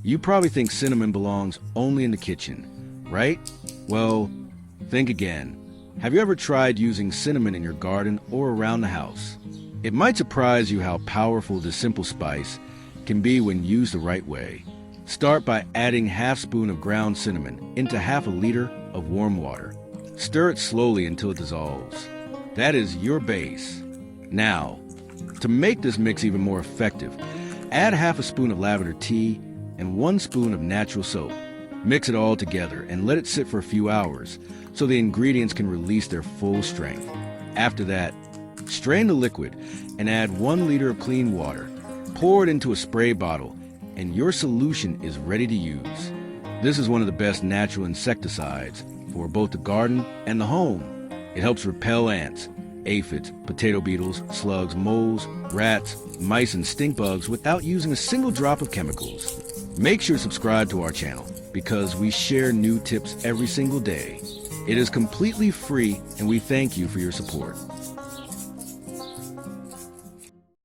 You probably think cinnamon belongs only in the kitchen, right? Well, think again. Have you ever tried using cinnamon in your garden or around the house? It might surprise you how powerful this simple spice can be when used the right way. Start by adding half spoon of ground cinnamon into half a liter of warm water. Stir it slowly until it dissolves. That is your base. Now, to make this mix even more effective, add half a spoon of lavender tea and 1 spoon of natural soap. Mix it all together and let it sit for a few hours so the ingredients can release their full strength. After that, strain the liquid and add 1 liter of clean water. Pour it into a spray bottle and your solution is ready to use. This is one of the best natural insecticides for both the garden and the home. It helps repel ants, aphids, potato beetles, slugs, moles, rats, mice, and stink bugs without using a single drop of chemicals. Make sure to subscribe to our channel because we share new tips every single day. It is completely free and we thank you for your support.